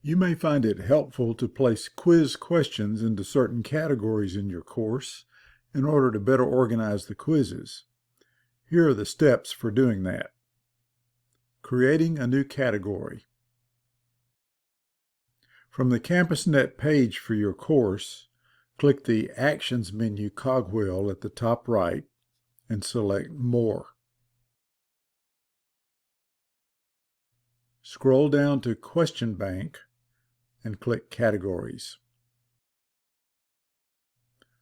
You may find it helpful to place quiz questions into certain categories in your course in order to better organize the quizzes. Here are the steps for doing that. Creating a new category. From the CampusNet page for your course, click the Actions menu cogwheel at the top right and select More. Scroll down to Question Bank and click Categories.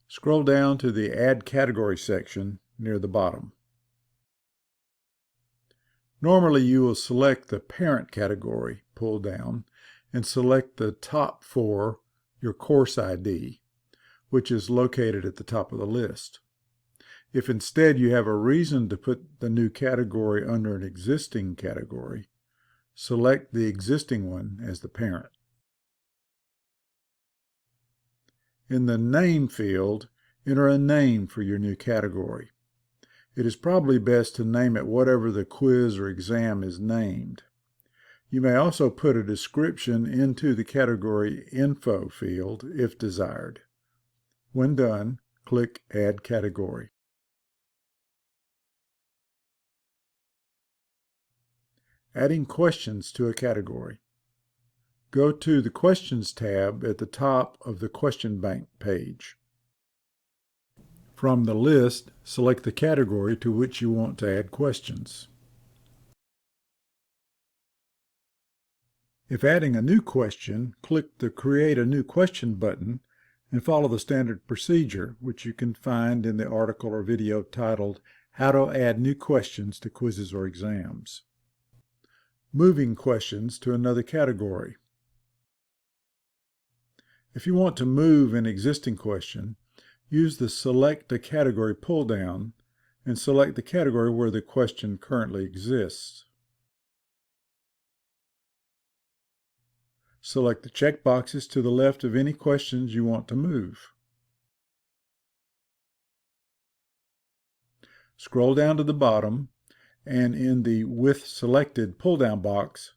Scroll down to the Add Category section near the bottom. Normally you will select the Parent category, pull down, and select the top for your course ID, which is located at the top of the list. If instead you have a reason to put the new category under an existing category, select the existing one as the parent. In the Name field, enter a name for your new category. It is probably best to name it whatever the quiz or exam is named. You may also put a description into the Category Info field if desired. When done, click Add Category. Adding questions to a category. Go to the Questions tab at the top of the Question Bank page. From the list, select the category to which you want to add questions. If adding a new question, click the Create a New Question button and follow the standard procedure, which you can find in the article or video titled How to Add New Questions to Quizzes or Exams. Moving questions to another category. If you want to move an existing question, use the Select a Category pull-down and select the category where the question currently exists. Select the checkboxes to the left of any questions you want to move. Scroll down to the bottom, and in the With Selected pull-down box,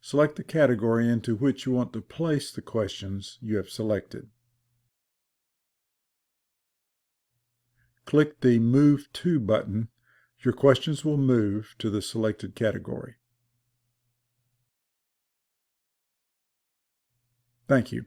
select the category into which you want to place the questions you have selected. Click the Move To button. Your questions will move to the selected category. Thank you.